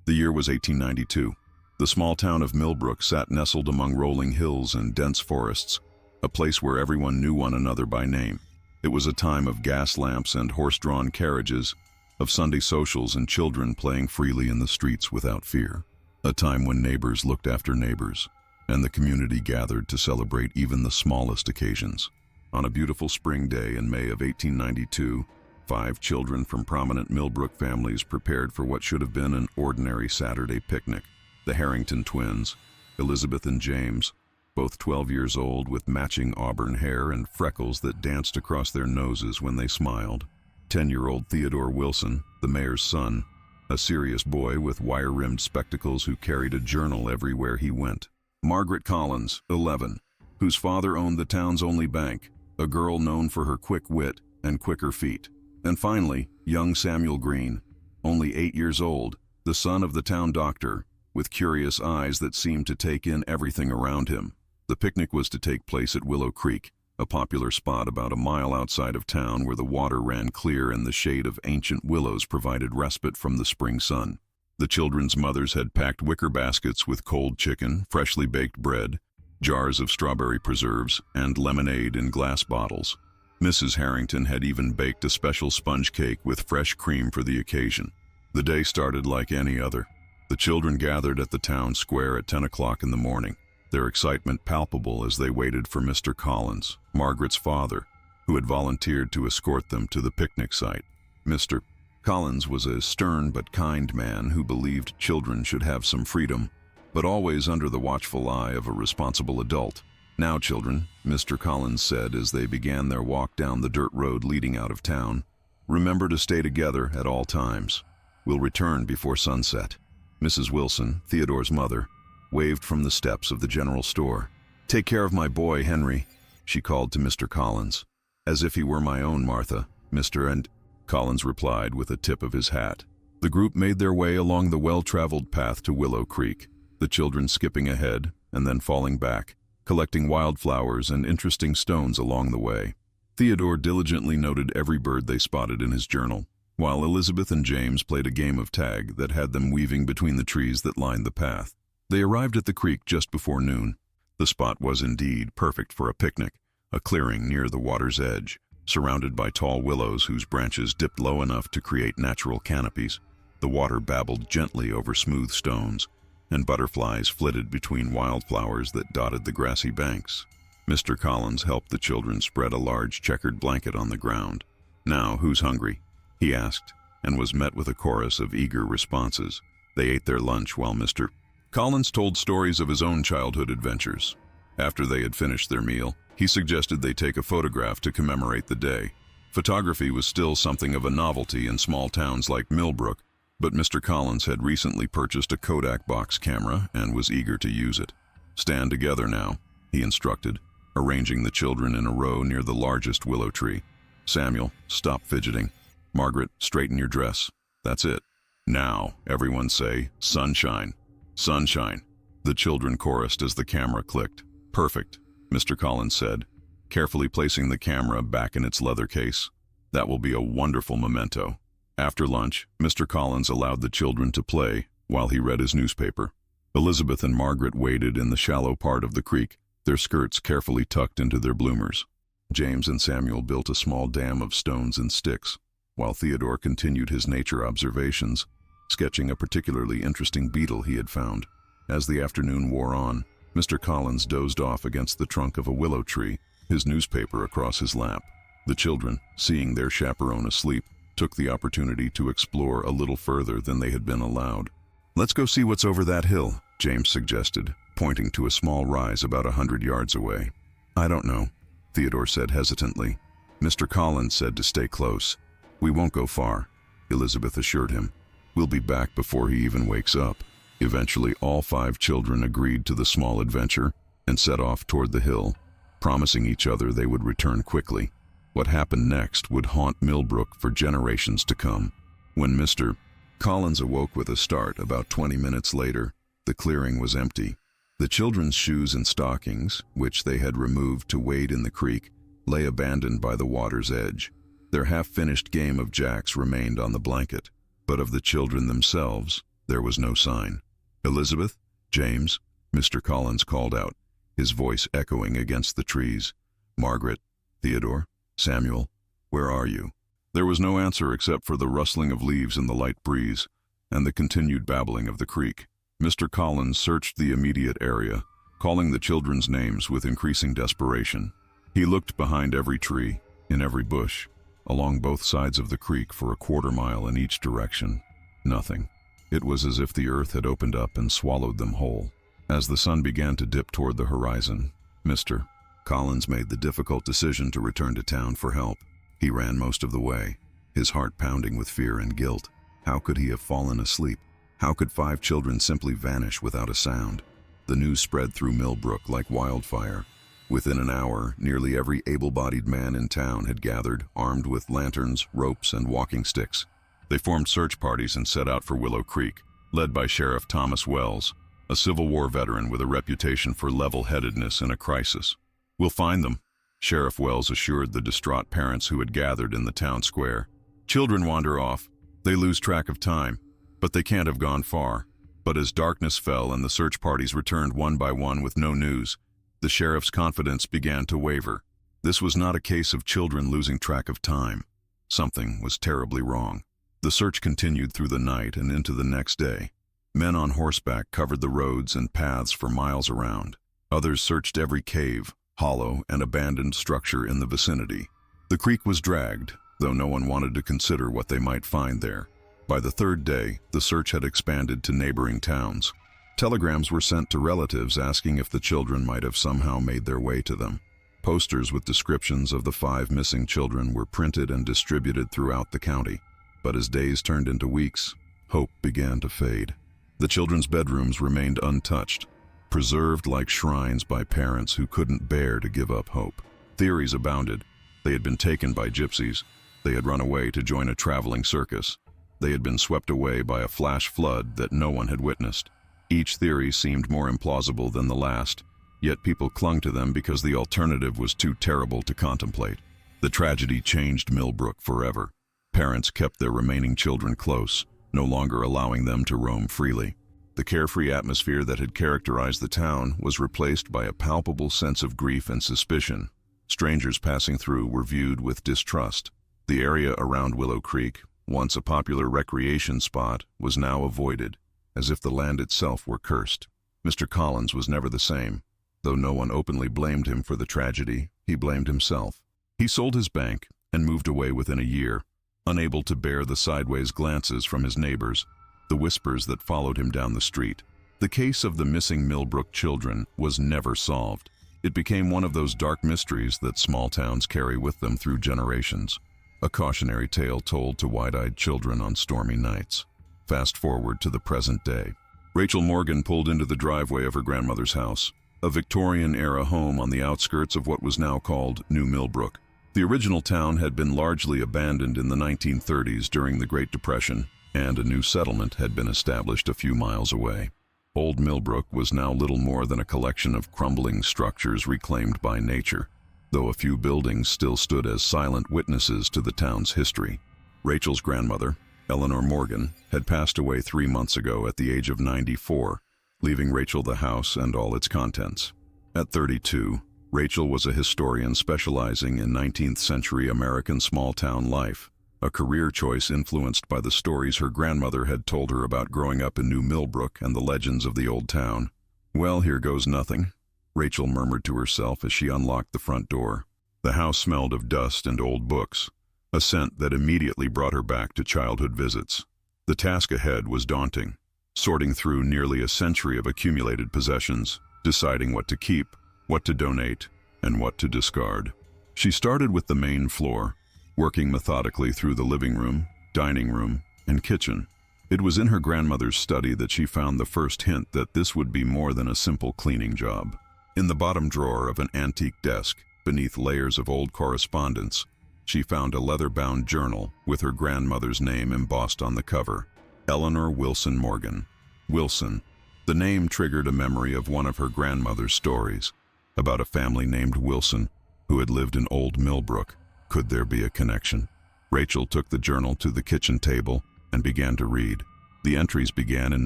The year was 1892. The small town of Millbrook sat nestled among rolling hills and dense forests, a place where everyone knew one another by name. It was a time of gas lamps and horse-drawn carriages, of Sunday socials and children playing freely in the streets without fear. A time when neighbors looked after neighbors, and the community gathered to celebrate even the smallest occasions. On a beautiful spring day in May of 1892, 5 children from prominent Millbrook families prepared for what should have been an ordinary Saturday picnic. The Harrington twins, Elizabeth and James, both 12 years old with matching auburn hair and freckles that danced across their noses when they smiled. 10-year-old Theodore Wilson, the mayor's son, a serious boy with wire-rimmed spectacles who carried a journal everywhere he went. Margaret Collins, 11, whose father owned the town's only bank, a girl known for her quick wit and quicker feet. And finally, young Samuel Green, only 8 years old, the son of the town doctor, with curious eyes that seemed to take in everything around him. The picnic was to take place at Willow Creek, a popular spot about a mile outside of town where the water ran clear and the shade of ancient willows provided respite from the spring sun. The children's mothers had packed wicker baskets with cold chicken, freshly baked bread, jars of strawberry preserves, and lemonade in glass bottles. Mrs. Harrington had even baked a special sponge cake with fresh cream for the occasion. The day started like any other. The children gathered at the town square at 10 o'clock in the morning, their excitement palpable as they waited for Mr. Collins, Margaret's father, who had volunteered to escort them to the picnic site. Mr. Collins was a stern but kind man who believed children should have some freedom, but always under the watchful eye of a responsible adult. "Now, children," Mr. Collins said as they began their walk down the dirt road leading out of town, "remember to stay together at all times. We'll return before sunset." Mrs. Wilson, Theodore's mother, waved from the steps of the general store. "Take care of my boy, Henry," she called to Mr. Collins. "As if he were my own, Martha, Mr. and—" Collins replied with a tip of his hat. The group made their way along the well-traveled path to Willow Creek, the children skipping ahead and then falling back, collecting wildflowers and interesting stones along the way. Theodore diligently noted every bird they spotted in his journal, while Elizabeth and James played a game of tag that had them weaving between the trees that lined the path. They arrived at the creek just before noon. The spot was indeed perfect for a picnic, a clearing near the water's edge, surrounded by tall willows whose branches dipped low enough to create natural canopies. The water babbled gently over smooth stones, and butterflies flitted between wildflowers that dotted the grassy banks. Mr. Collins helped the children spread a large checkered blanket on the ground. "Now, who's hungry?" he asked, and was met with a chorus of eager responses. They ate their lunch while Mr. Collins told stories of his own childhood adventures. After they had finished their meal, he suggested they take a photograph to commemorate the day. Photography was still something of a novelty in small towns like Millbrook, but Mr. Collins had recently purchased a Kodak box camera and was eager to use it. "Stand together now," he instructed, arranging the children in a row near the largest willow tree. "Samuel, stop fidgeting. Margaret, straighten your dress. That's it. Now, everyone say, 'Sunshine. Sunshine.'" The children chorused as the camera clicked. "Perfect," Mr. Collins said, carefully placing the camera back in its leather case. "That will be a wonderful memento." After lunch, Mr. Collins allowed the children to play while he read his newspaper. Elizabeth and Margaret waded in the shallow part of the creek, their skirts carefully tucked into their bloomers. James and Samuel built a small dam of stones and sticks, while Theodore continued his nature observations, sketching a particularly interesting beetle he had found. As the afternoon wore on, Mr. Collins dozed off against the trunk of a willow tree, his newspaper across his lap. The children, seeing their chaperone asleep, took the opportunity to explore a little further than they had been allowed. "Let's go see what's over that hill," James suggested, pointing to a small rise about 100 yards away. "I don't know," Theodore said hesitantly. "Mr. Collins said to stay close." "We won't go far," Elizabeth assured him. "We'll be back before he even wakes up." Eventually, all 5 children agreed to the small adventure and set off toward the hill, promising each other they would return quickly. What happened next would haunt Millbrook for generations to come. When Mr. Collins awoke with a start about 20 minutes later, the clearing was empty. The children's shoes and stockings, which they had removed to wade in the creek, lay abandoned by the water's edge. Their half-finished game of jacks remained on the blanket, but of the children themselves, There was no sign. "Elizabeth? James?" Mr. Collins called out, his voice echoing against the trees. "Margaret? Theodore? Samuel? Where are you?" There was no answer except for the rustling of leaves in the light breeze and the continued babbling of the creek. Mr. Collins searched the immediate area, calling the children's names with increasing desperation. He looked behind every tree, in every bush, along both sides of the creek for a quarter-mile in each direction. Nothing. It was as if the earth had opened up and swallowed them whole. As the sun began to dip toward the horizon, Mr. Collins made the difficult decision to return to town for help. He ran most of the way, his heart pounding with fear and guilt. How could he have fallen asleep? How could 5 children simply vanish without a sound? The news spread through Millbrook like wildfire. Within an hour, nearly every able-bodied man in town had gathered, armed with lanterns, ropes, and walking sticks. They formed search parties and set out for Willow Creek, led by Sheriff Thomas Wells, a Civil War veteran with a reputation for level-headedness in a crisis. "We'll find them," Sheriff Wells assured the distraught parents who had gathered in the town square. "Children wander off. They lose track of time, but they can't have gone far." But as darkness fell and the search parties returned one by one with no news, the sheriff's confidence began to waver. This was not a case of children losing track of time. Something was terribly wrong. The search continued through the night and into the next day. Men on horseback covered the roads and paths for miles around. Others searched every cave, hollow, and abandoned structure in the vicinity. The creek was dragged, though no one wanted to consider what they might find there. By the 3rd day, the search had expanded to neighboring towns. Telegrams were sent to relatives asking if the children might have somehow made their way to them. Posters with descriptions of the 5 missing children were printed and distributed throughout the county. But as days turned into weeks, hope began to fade. The children's bedrooms remained untouched, preserved like shrines by parents who couldn't bear to give up hope. Theories abounded. They had been taken by gypsies. They had run away to join a traveling circus. They had been swept away by a flash flood that no one had witnessed. Each theory seemed more implausible than the last, yet people clung to them because the alternative was too terrible to contemplate. The tragedy changed Millbrook forever. Parents kept their remaining children close, no longer allowing them to roam freely. The carefree atmosphere that had characterized the town was replaced by a palpable sense of grief and suspicion. Strangers passing through were viewed with distrust. The area around Willow Creek, once a popular recreation spot, was now avoided, as if the land itself were cursed. Mr. Collins was never the same. Though no one openly blamed him for the tragedy, he blamed himself. He sold his bank and moved away within a year, unable to bear the sideways glances from his neighbors, the whispers that followed him down the street. The case of the missing Millbrook children was never solved. It became one of those dark mysteries that small towns carry with them through generations, a cautionary tale told to wide-eyed children on stormy nights. Fast forward to the present day. Rachel Morgan pulled into the driveway of her grandmother's house, a Victorian-era home on the outskirts of what was now called New Millbrook. The original town had been largely abandoned in the 1930s during the Great Depression, and a new settlement had been established a few miles away. Old Millbrook was now little more than a collection of crumbling structures reclaimed by nature, though a few buildings still stood as silent witnesses to the town's history. Rachel's grandmother, Eleanor Morgan, had passed away 3 months ago at the age of 94, leaving Rachel the house and all its contents. At 32, Rachel was a historian specializing in 19th century American small-town life, a career choice influenced by the stories her grandmother had told her about growing up in New Millbrook and the legends of the old town. "Well, here goes nothing," Rachel murmured to herself as she unlocked the front door. The house smelled of dust and old books, a scent that immediately brought her back to childhood visits. The task ahead was daunting, sorting through nearly a century of accumulated possessions, deciding what to keep, what to donate, and what to discard. She started with the main floor, working methodically through the living room, dining room, and kitchen. It was in her grandmother's study that she found the first hint that this would be more than a simple cleaning job. In the bottom drawer of an antique desk, beneath layers of old correspondence, she found a leather-bound journal with her grandmother's name embossed on the cover, Eleanor Wilson Morgan. Wilson. The name triggered a memory of one of her grandmother's stories, about a family named Wilson who had lived in Old Millbrook. Could there be a connection? Rachel took the journal to the kitchen table and began to read. The entries began in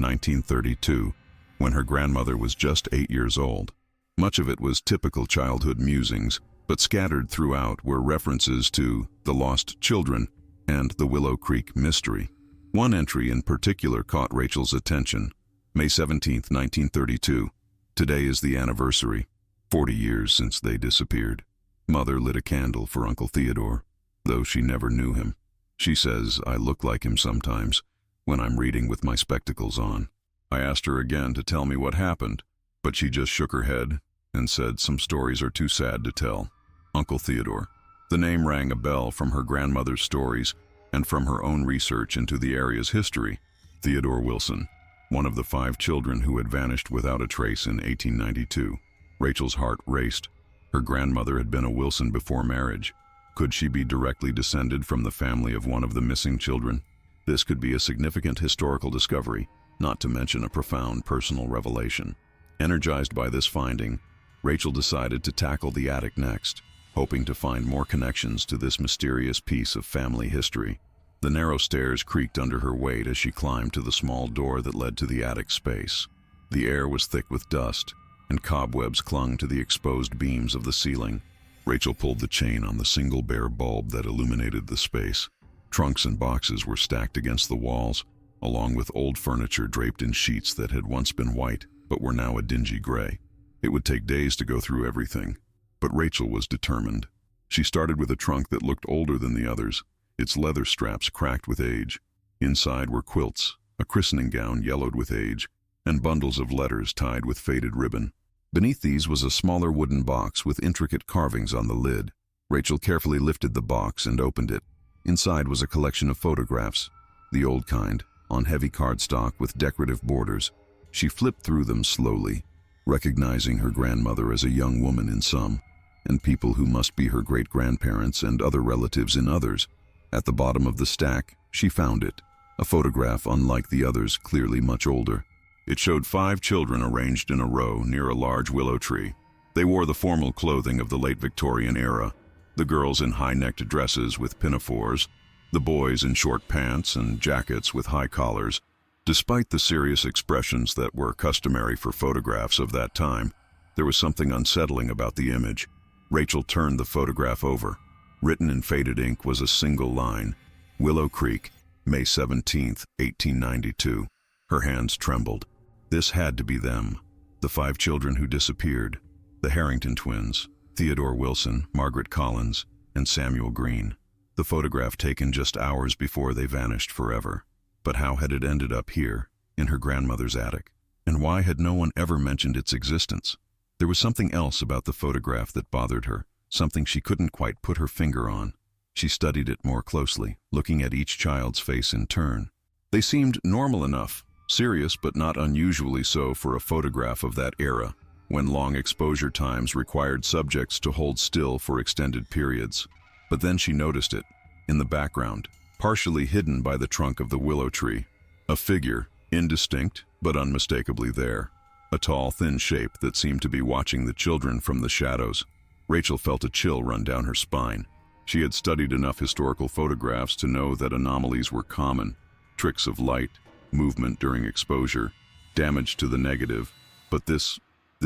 1932, when her grandmother was just 8 years old. Much of it was typical childhood musings, but scattered throughout were references to the lost children and the Willow Creek mystery. One entry in particular caught Rachel's attention. May 17, 1932. Today is the anniversary, 40 years since they disappeared. Mother lit a candle for Uncle Theodore, though she never knew him. She says I look like him sometimes, when I'm reading with my spectacles on. I asked her again to tell me what happened, but she just shook her head and said some stories are too sad to tell. Uncle Theodore. The name rang a bell from her grandmother's stories and from her own research into the area's history. Theodore Wilson, one of the 5 children who had vanished without a trace in 1892. Rachel's heart raced. Her grandmother had been a Wilson before marriage. Could she be directly descended from the family of one of the missing children? This could be a significant historical discovery, not to mention a profound personal revelation. Energized by this finding, Rachel decided to tackle the attic next, hoping to find more connections to this mysterious piece of family history. The narrow stairs creaked under her weight as she climbed to the small door that led to the attic space. The air was thick with dust, and cobwebs clung to the exposed beams of the ceiling. Rachel pulled the chain on the single bare bulb that illuminated the space. Trunks and boxes were stacked against the walls, along with old furniture draped in sheets that had once been white, but were now a dingy gray. It would take days to go through everything, but Rachel was determined. She started with a trunk that looked older than the others, its leather straps cracked with age. Inside were quilts, a christening gown yellowed with age, and bundles of letters tied with faded ribbon. Beneath these was a smaller wooden box with intricate carvings on the lid. Rachel carefully lifted the box and opened it. Inside was a collection of photographs, the old kind, on heavy cardstock with decorative borders. She flipped through them slowly, recognizing her grandmother as a young woman in some, and people who must be her great-grandparents and other relatives in others. At the bottom of the stack, she found it, a photograph unlike the others, clearly much older. It showed 5 children arranged in a row near a large willow tree. They wore the formal clothing of the late Victorian era, the girls in high-necked dresses with pinafores, the boys in short pants and jackets with high collars. Despite the serious expressions that were customary for photographs of that time, there was something unsettling about the image. Rachel turned the photograph over. Written in faded ink was a single line, Willow Creek, May 17, 1892. Her hands trembled. This had to be them, the 5 children who disappeared, the Harrington twins, Theodore Wilson, Margaret Collins, and Samuel Green. The photograph taken just hours before they vanished forever. But how had it ended up here, in her grandmother's attic? And why had no one ever mentioned its existence? There was something else about the photograph that bothered her, something she couldn't quite put her finger on. She studied it more closely, looking at each child's face in turn. They seemed normal enough, serious but not unusually so for a photograph of that era, when long exposure times required subjects to hold still for extended periods. But then she noticed it, in the background, partially hidden by the trunk of the willow tree. A figure, indistinct but unmistakably there. A tall, thin shape that seemed to be watching the children from the shadows. Rachel felt a chill run down her spine. She had studied enough historical photographs to know that anomalies were common. Tricks of light, movement during exposure, damage to the negative. But this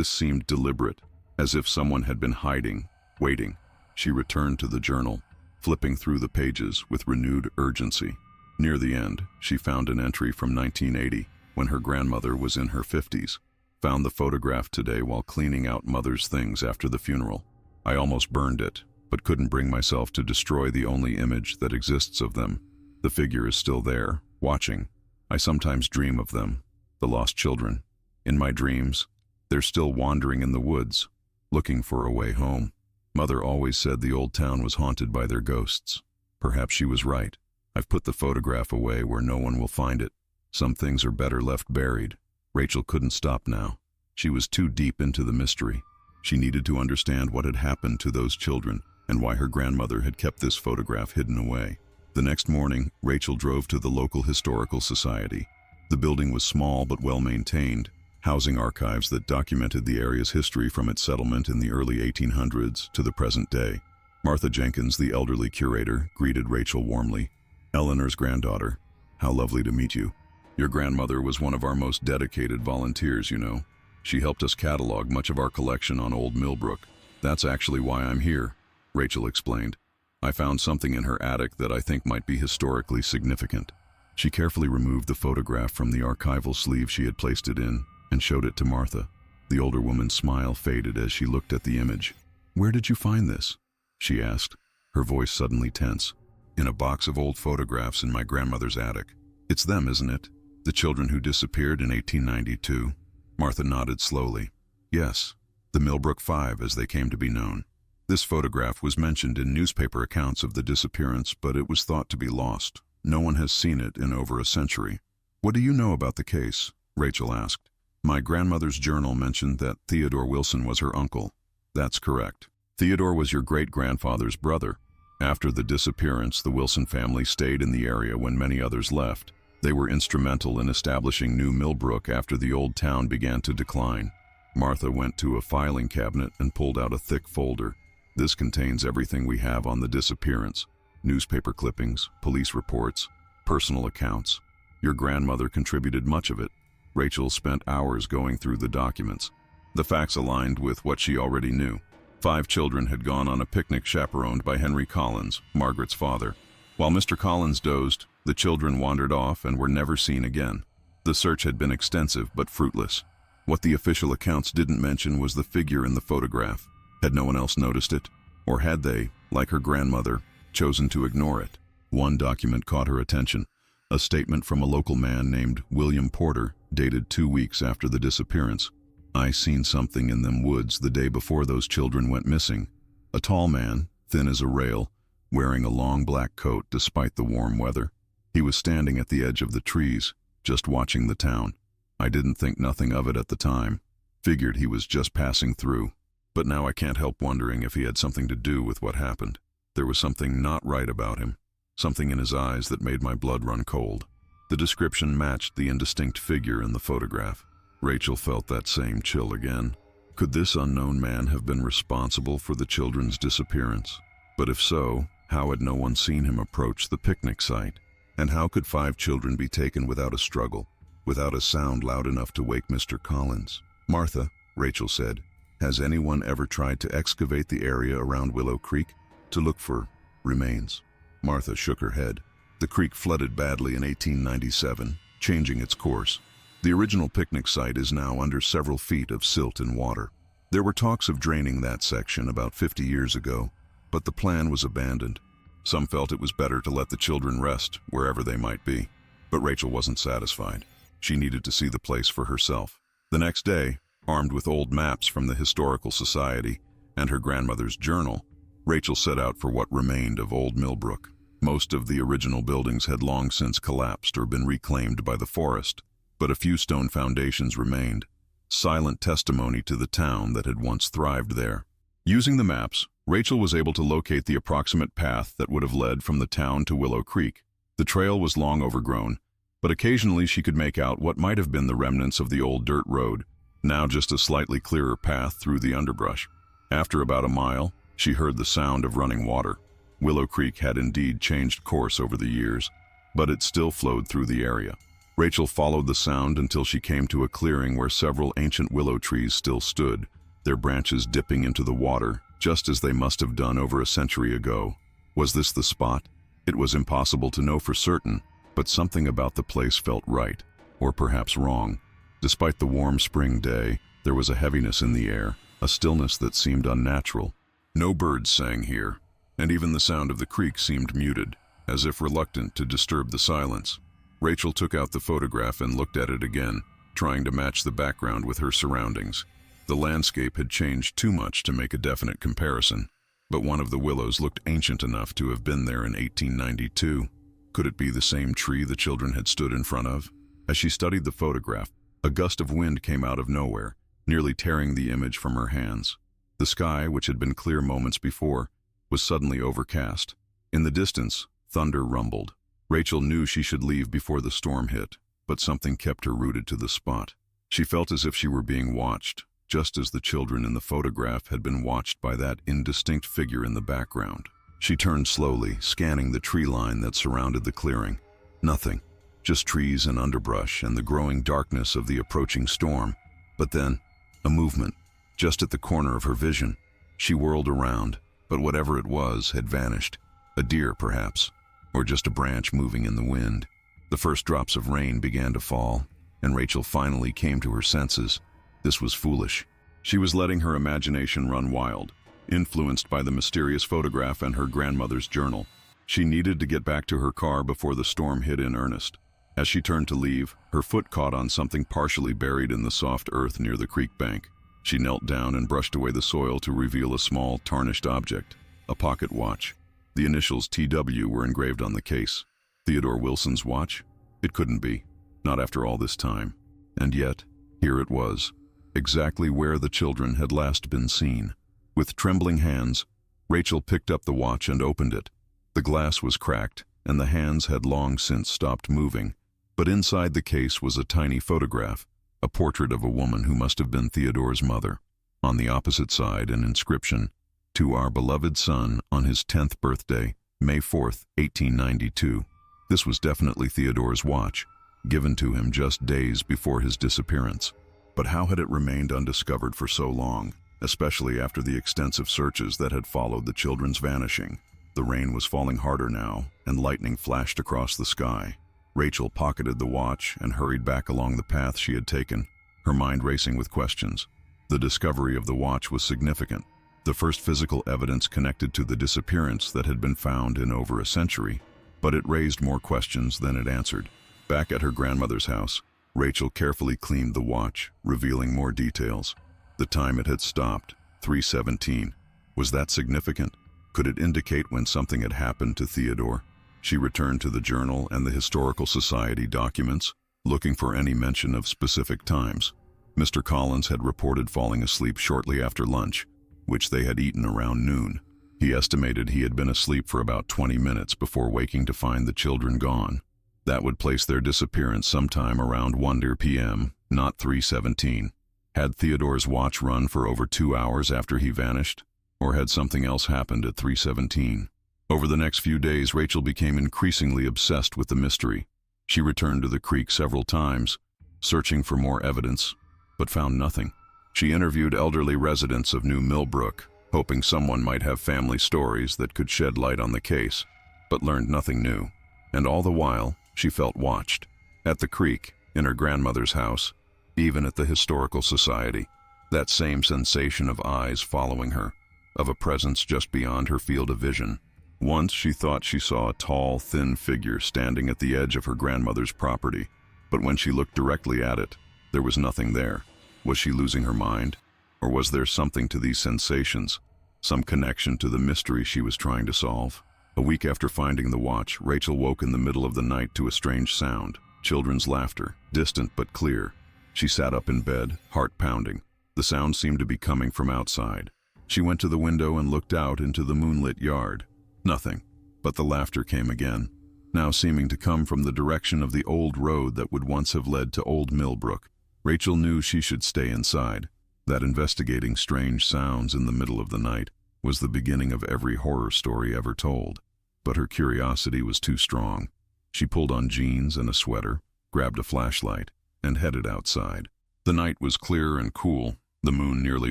seemed deliberate, as if someone had been hiding, waiting. She returned to the journal, flipping through the pages with renewed urgency. Near the end, she found an entry from 1980, when her grandmother was in her 50s. Found the photograph today while cleaning out Mother's things after the funeral. I almost burned it, but couldn't bring myself to destroy the only image that exists of them. The figure is still there, watching. I sometimes dream of them, the lost children. In my dreams, they're still wandering in the woods, looking for a way home. Mother always said the old town was haunted by their ghosts. Perhaps she was right. I've put the photograph away where no one will find it. Some things are better left buried. Rachel couldn't stop now. She was too deep into the mystery. She needed to understand what had happened to those children and why her grandmother had kept this photograph hidden away. The next morning, Rachel drove to the local historical society. The building was small but well-maintained, housing archives that documented the area's history from its settlement in the early 1800s to the present day. Martha Jenkins, the elderly curator, greeted Rachel warmly. "Eleanor's granddaughter. How lovely to meet you." Your grandmother was one of our most dedicated volunteers, you know. She helped us catalog much of our collection on Old Millbrook. That's actually why I'm here, Rachel explained. I found something in her attic that I think might be historically significant. She carefully removed the photograph from the archival sleeve she had placed it in and showed it to Martha. The older woman's smile faded as she looked at the image. "Where did you find this?" she asked, her voice suddenly tense. "In a box of old photographs in my grandmother's attic. It's them, isn't it? The children who disappeared in 1892. Martha nodded slowly. "Yes, the Millbrook Five, as they came to be known. This photograph was mentioned in newspaper accounts of the disappearance, but it was thought to be lost. No one has seen it in over a century." "What do you know about the case?" Rachel asked. "My grandmother's journal mentioned that Theodore Wilson was her uncle." "That's correct. Theodore was your great-grandfather's brother. After the disappearance, the Wilson family stayed in the area when many others left. They were instrumental in establishing New Millbrook after the old town began to decline." Martha went to a filing cabinet and pulled out a thick folder. "This contains everything we have on the disappearance. Newspaper clippings, police reports, personal accounts. Your grandmother contributed much of it." Rachel spent hours going through the documents. The facts aligned with what she already knew. 5 children had gone on a picnic chaperoned by Henry Collins, Margaret's father. While Mr. Collins dozed, the children wandered off and were never seen again. The search had been extensive but fruitless. What the official accounts didn't mention was the figure in the photograph. Had no one else noticed it? Or had they, like her grandmother, chosen to ignore it? One document caught her attention. A statement from a local man named William Porter, dated 2 weeks after the disappearance. "I seen something in them woods the day before those children went missing. A tall man, thin as a rail, wearing a long black coat despite the warm weather. He was standing at the edge of the trees, just watching the town. I didn't think nothing of it at the time. Figured he was just passing through. But now I can't help wondering if he had something to do with what happened. There was something not right about him. Something in his eyes that made my blood run cold." The description matched the indistinct figure in the photograph. Rachel felt that same chill again. Could this unknown man have been responsible for the children's disappearance? But if so, how had no one seen him approach the picnic site? And how could 5 children be taken without a struggle, without a sound loud enough to wake Mr. Collins? "Martha," Rachel said, "has anyone ever tried to excavate the area around Willow Creek to look for remains?" Martha shook her head. "The creek flooded badly in 1897, changing its course. The original picnic site is now under several feet of silt and water. There were talks of draining that section about 50 years ago, but the plan was abandoned. Some felt it was better to let the children rest wherever they might be. But Rachel wasn't satisfied. She needed to see the place for herself. The next day, armed with old maps from the Historical Society and her grandmother's journal, Rachel set out for what remained of Old Millbrook. Most of the original buildings had long since collapsed or been reclaimed by the forest, but a few stone foundations remained, silent testimony to the town that had once thrived there. Using the maps, Rachel was able to locate the approximate path that would have led from the town to Willow Creek. The trail was long overgrown, but occasionally she could make out what might have been the remnants of the old dirt road, now just a slightly clearer path through the underbrush. After about a mile, she heard the sound of running water. Willow Creek had indeed changed course over the years, but it still flowed through the area. Rachel followed the sound until she came to a clearing where several ancient willow trees still stood, their branches dipping into the water, just as they must have done over a century ago. Was this the spot? It was impossible to know for certain, but something about the place felt right, or perhaps wrong. Despite the warm spring day, there was a heaviness in the air, a stillness that seemed unnatural. No birds sang here, and even the sound of the creek seemed muted, as if reluctant to disturb the silence. Rachel took out the photograph and looked at it again, trying to match the background with her surroundings. The landscape had changed too much to make a definite comparison, but one of the willows looked ancient enough to have been there in 1892. Could it be the same tree the children had stood in front of? As she studied the photograph, a gust of wind came out of nowhere, nearly tearing the image from her hands. The sky, which had been clear moments before, was suddenly overcast. In the distance, thunder rumbled. Rachel knew she should leave before the storm hit, but something kept her rooted to the spot. She felt as if she were being watched, just as the children in the photograph had been watched by that indistinct figure in the background. She turned slowly, scanning the tree line that surrounded the clearing. Nothing. just trees and underbrush and the growing darkness of the approaching storm. But then, a movement, just at the corner of her vision. She whirled around, but whatever it was had vanished. A deer, perhaps, or just a branch moving in the wind. The first drops of rain began to fall, and Rachel finally came to her senses. This was foolish. She was letting her imagination run wild, influenced by the mysterious photograph and her grandmother's journal. She needed to get back to her car before the storm hit in earnest. As she turned to leave, her foot caught on something partially buried in the soft earth near the creek bank. She knelt down and brushed away the soil to reveal a small, tarnished object, a pocket watch. The initials TW were engraved on the case. Theodore Wilson's watch? It couldn't be, not after all this time. And yet, here it was, exactly where the children had last been seen. With trembling hands, Rachel picked up the watch and opened it. The glass was cracked, and the hands had long since stopped moving. But inside the case was a tiny photograph, a portrait of a woman who must have been Theodore's mother. On the opposite side, an inscription, "To our beloved son on his 10th birthday, May 4th, 1892. This was definitely Theodore's watch, given to him just days before his disappearance. But how had it remained undiscovered for so long, especially after the extensive searches that had followed the children's vanishing? The rain was falling harder now, and lightning flashed across the sky. Rachel pocketed the watch and hurried back along the path she had taken, her mind racing with questions. The discovery of the watch was significant, the first physical evidence connected to the disappearance that had been found in over a century, but it raised more questions than it answered. Back at her grandmother's house, Rachel carefully cleaned the watch, revealing more details. The time it had stopped, 3:17. Was that significant? Could it indicate when something had happened to Theodore? She returned to the journal and the Historical Society documents, looking for any mention of specific times. Mr. Collins had reported falling asleep shortly after lunch, which they had eaten around noon. He estimated he had been asleep for about 20 minutes before waking to find the children gone. That would place their disappearance sometime around 1 p.m., not 3:17. Had Theodore's watch run for over 2 hours after he vanished? Or had something else happened at 3:17? Over the next few days, Rachel became increasingly obsessed with the mystery. She returned to the creek several times, searching for more evidence, but found nothing. She interviewed elderly residents of New Millbrook, hoping someone might have family stories that could shed light on the case, but learned nothing new. And all the while, she felt watched. At the creek, in her grandmother's house, even at the Historical Society. That same sensation of eyes following her, of a presence just beyond her field of vision. Once she thought she saw a tall, thin figure standing at the edge of her grandmother's property, but when she looked directly at it, there was nothing there. Was she losing her mind? Or was there something to these sensations, some connection to the mystery she was trying to solve? A week after finding the watch, Rachel woke in the middle of the night to a strange sound, children's laughter, distant but clear. She sat up in bed, heart pounding. The sound seemed to be coming from outside. She went to the window and looked out into the moonlit yard. Nothing, but the laughter came again, now seeming to come from the direction of the old road that would once have led to Old Millbrook. Rachel knew she should stay inside. That investigating strange sounds in the middle of the night was the beginning of every horror story ever told. But her curiosity was too strong. She pulled on jeans and a sweater, grabbed a flashlight, and headed outside. The night was clear and cool, the moon nearly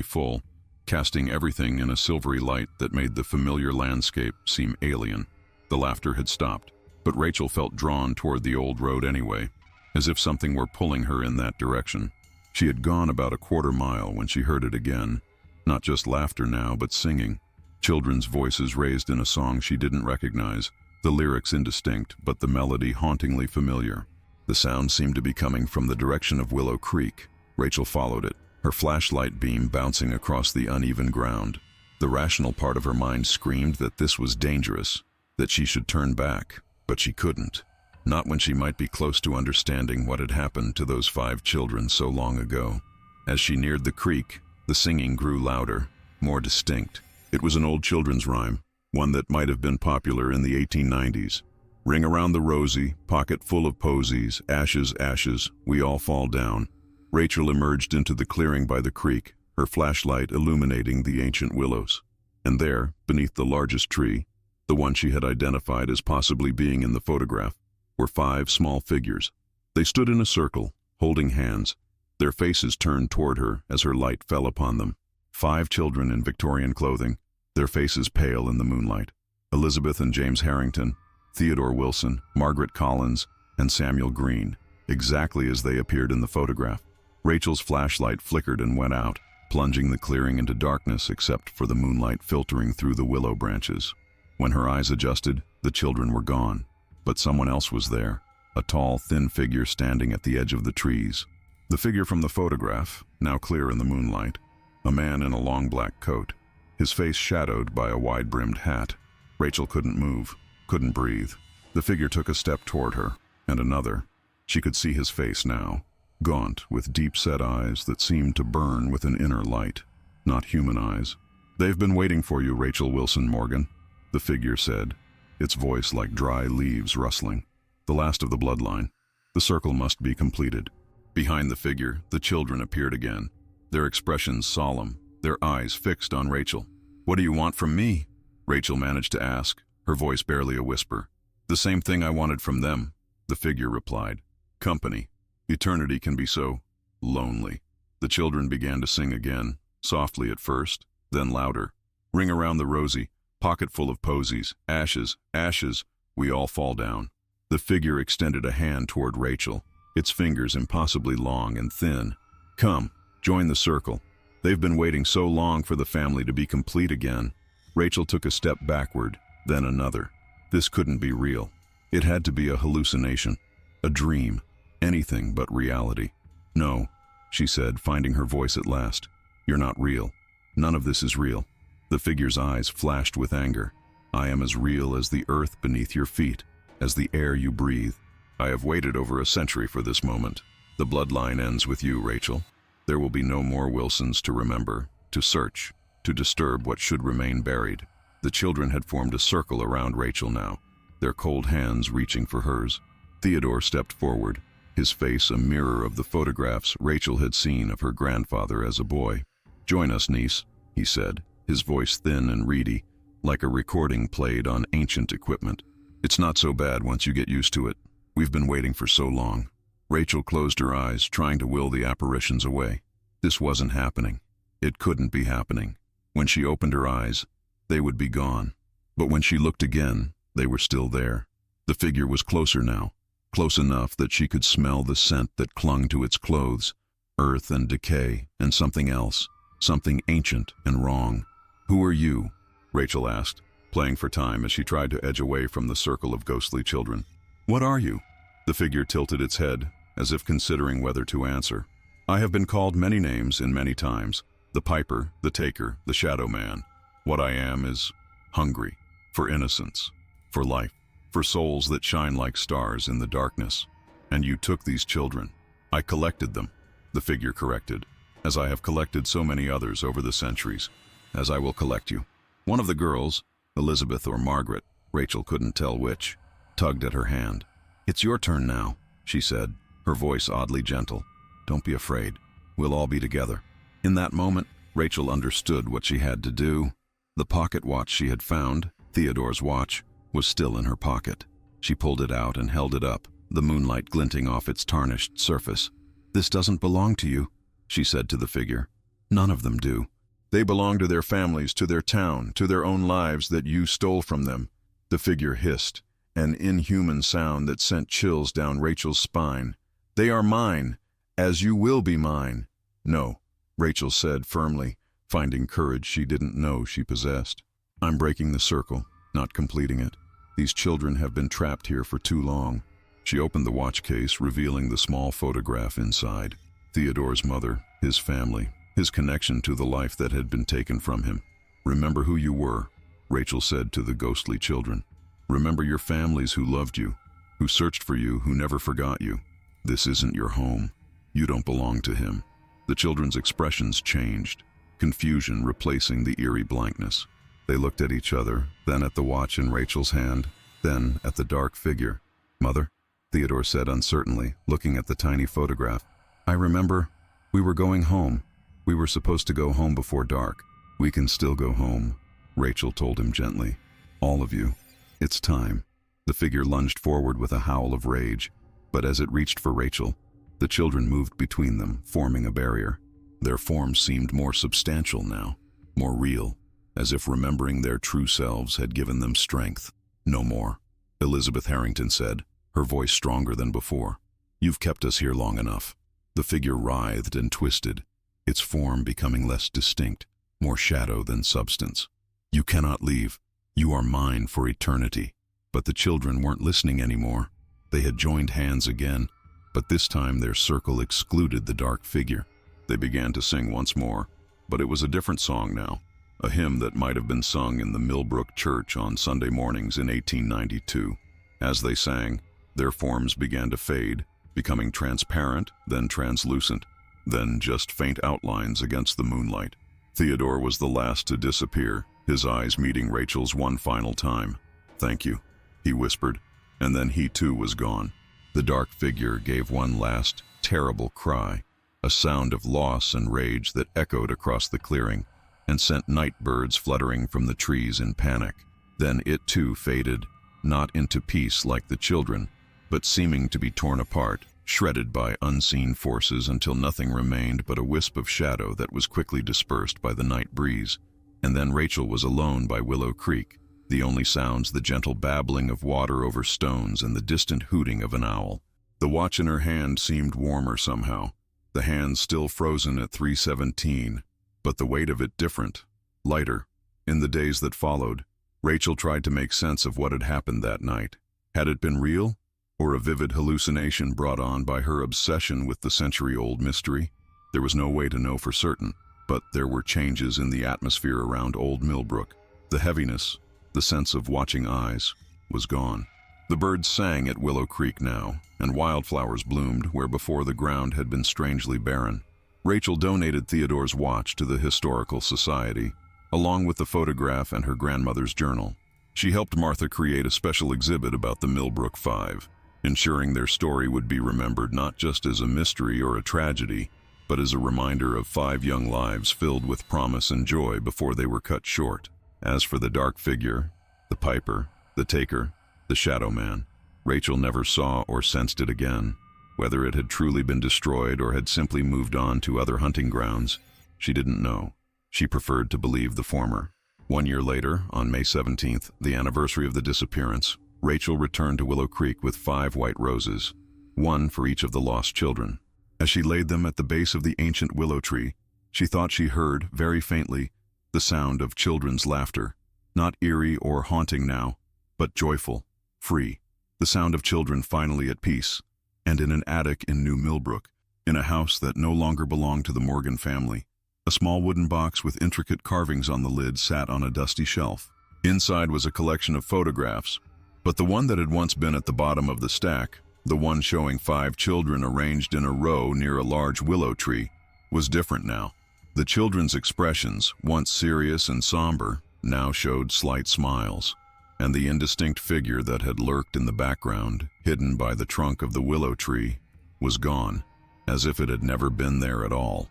full, casting everything in a silvery light that made the familiar landscape seem alien. The laughter had stopped, but Rachel felt drawn toward the old road anyway, as if something were pulling her in that direction. She had gone about a quarter mile when she heard it again. Not just laughter now, but singing. Children's voices raised in a song she didn't recognize, the lyrics indistinct, but the melody hauntingly familiar. The sound seemed to be coming from the direction of Willow Creek. Rachel followed it, her flashlight beam bouncing across the uneven ground. The rational part of her mind screamed that this was dangerous, that she should turn back, but she couldn't. Not when she might be close to understanding what had happened to those 5 children so long ago. As she neared the creek, the singing grew louder, more distinct. It was an old children's rhyme, one that might have been popular in the 1890s. Ring around the rosy, pocket full of posies, ashes, ashes, we all fall down. Rachel emerged into the clearing by the creek, her flashlight illuminating the ancient willows. And there, beneath the largest tree, the one she had identified as possibly being in the photograph, were 5 small figures. They stood in a circle, holding hands, their faces turned toward her as her light fell upon them. 5 children in Victorian clothing, their faces pale in the moonlight. Elizabeth and James Harrington, Theodore Wilson, Margaret Collins, and Samuel Green, exactly as they appeared in the photograph. Rachel's flashlight flickered and went out, plunging the clearing into darkness except for the moonlight filtering through the willow branches. When her eyes adjusted, the children were gone. But someone else was there, a tall, thin figure standing at the edge of the trees. The figure from the photograph, now clear in the moonlight, a man in a long black coat, his face shadowed by a wide-brimmed hat. Rachel couldn't move, couldn't breathe. The figure took a step toward her, and another. She could see his face now, gaunt, with deep-set eyes that seemed to burn with an inner light, not human eyes. "They've been waiting for you, Rachel Wilson Morgan," the figure said, its voice like dry leaves rustling. "The last of the bloodline. The circle must be completed." Behind the figure, the children appeared again, their expressions solemn, their eyes fixed on Rachel. "What do you want from me?" Rachel managed to ask, her voice barely a whisper. "The same thing I wanted from them," the figure replied. "Company. Eternity can be so lonely." The children began to sing again, softly at first, then louder. "Ring around the rosy, pocket full of posies, ashes, ashes, we all fall down." The figure extended a hand toward Rachel, its fingers impossibly long and thin. "Come, join the circle. They've been waiting so long for the family to be complete again." Rachel took a step backward, then another. This couldn't be real. It had to be a hallucination, a dream, anything but reality. "No," she said, finding her voice at last. "You're not real. None of this is real." The figure's eyes flashed with anger. "I am as real as the earth beneath your feet, as the air you breathe. I have waited over a century for this moment. The bloodline ends with you, Rachel. There will be no more Wilsons to remember, to search, to disturb what should remain buried." The children had formed a circle around Rachel now, their cold hands reaching for hers. Theodore stepped forward, his face a mirror of the photographs Rachel had seen of her grandfather as a boy. "Join us, niece," he said, his voice thin and reedy, like a recording played on ancient equipment. "It's not so bad once you get used to it. We've been waiting for so long." Rachel closed her eyes, trying to will the apparitions away. This wasn't happening. It couldn't be happening. When she opened her eyes, they would be gone. But when she looked again, they were still there. The figure was closer now, close enough that she could smell the scent that clung to its clothes, earth and decay and something else, something ancient and wrong. "Who are you?" Rachel asked, playing for time as she tried to edge away from the circle of ghostly children. "What are you?" The figure tilted its head, as if considering whether to answer. "I have been called many names in many times. The Piper, the Taker, the Shadow Man. What I am is hungry, for innocence, for life, for souls that shine like stars in the darkness. And you took these children. I collected them," the figure corrected, "as I have collected so many others over the centuries, as I will collect you." One of the girls, Elizabeth or Margaret, Rachel couldn't tell which, tugged at her hand. "It's your turn now," she said, her voice oddly gentle. "Don't be afraid. We'll all be together." In that moment, Rachel understood what she had to do. The pocket watch she had found, Theodore's watch, was still in her pocket. She pulled it out and held it up, the moonlight glinting off its tarnished surface. "This doesn't belong to you," she said to the figure. "None of them do. They belong to their families, to their town, to their own lives that you stole from them." The figure hissed, an inhuman sound that sent chills down Rachel's spine. "They are mine, as you will be mine." "No," Rachel said firmly, finding courage she didn't know she possessed. "I'm breaking the circle, not completing it. These children have been trapped here for too long." She opened the watch case, revealing the small photograph inside. Theodore's mother, his family, his connection to the life that had been taken from him. "Remember who you were," Rachel said to the ghostly children. "Remember your families who loved you, who searched for you, who never forgot you. This isn't your home. You don't belong to him." The children's expressions changed, confusion replacing the eerie blankness. They looked at each other, then at the watch in Rachel's hand, then at the dark figure. "Mother," Theodore said uncertainly, looking at the tiny photograph. "I remember. We were going home. We were supposed to go home before dark." "We can still go home," Rachel told him gently. "All of you. It's time." The figure lunged forward with a howl of rage, but as it reached for Rachel, the children moved between them, forming a barrier. Their forms seemed more substantial now, more real, as if remembering their true selves had given them strength. "No more," Elizabeth Harrington said, her voice stronger than before. "You've kept us here long enough." The figure writhed and twisted, its form becoming less distinct, more shadow than substance. "You cannot leave. You are mine for eternity." But the children weren't listening anymore. They had joined hands again, but this time their circle excluded the dark figure. They began to sing once more, but it was a different song now, a hymn that might have been sung in the Millbrook Church on Sunday mornings in 1892. As they sang, their forms began to fade, becoming transparent, then translucent, then just faint outlines against the moonlight. Theodore was the last to disappear, his eyes meeting Rachel's one final time. "Thank you," he whispered, and then he too was gone. The dark figure gave one last, terrible cry, a sound of loss and rage that echoed across the clearing and sent night birds fluttering from the trees in panic. Then it too faded, not into peace like the children, but seeming to be torn apart, shredded by unseen forces until nothing remained but a wisp of shadow that was quickly dispersed by the night breeze. And then Rachel was alone by Willow Creek, the only sounds the gentle babbling of water over stones and the distant hooting of an owl. The watch in her hand seemed warmer somehow, the hand still frozen at 3:17, but the weight of it different, lighter. In the days that followed, Rachel tried to make sense of what had happened that night. Had it been real, or a vivid hallucination brought on by her obsession with the century-old mystery? There was no way to know for certain, but there were changes in the atmosphere around Old Millbrook. The heaviness, the sense of watching eyes, was gone. The birds sang at Willow Creek now, and wildflowers bloomed where before the ground had been strangely barren. Rachel donated Theodore's watch to the Historical Society, along with the photograph and her grandmother's journal. She helped Martha create a special exhibit about the Millbrook Five, ensuring their story would be remembered not just as a mystery or a tragedy, but as a reminder of 5 young lives filled with promise and joy before they were cut short. As for the dark figure, the piper, the taker, the shadow man, Rachel never saw or sensed it again. Whether it had truly been destroyed or had simply moved on to other hunting grounds, she didn't know. She preferred to believe the former. 1 year later, on May 17th, the anniversary of the disappearance, Rachel returned to Willow Creek with 5 white roses, one for each of the lost children. As she laid them at the base of the ancient willow tree, she thought she heard, very faintly, the sound of children's laughter, not eerie or haunting now, but joyful, free. The sound of children finally at peace, and in an attic in New Millbrook, in a house that no longer belonged to the Morgan family. A small wooden box with intricate carvings on the lid sat on a dusty shelf. Inside was a collection of photographs, but the one that had once been at the bottom of the stack, the one showing 5 children arranged in a row near a large willow tree, was different now. The children's expressions, once serious and somber, now showed slight smiles, and the indistinct figure that had lurked in the background, hidden by the trunk of the willow tree, was gone, as if it had never been there at all.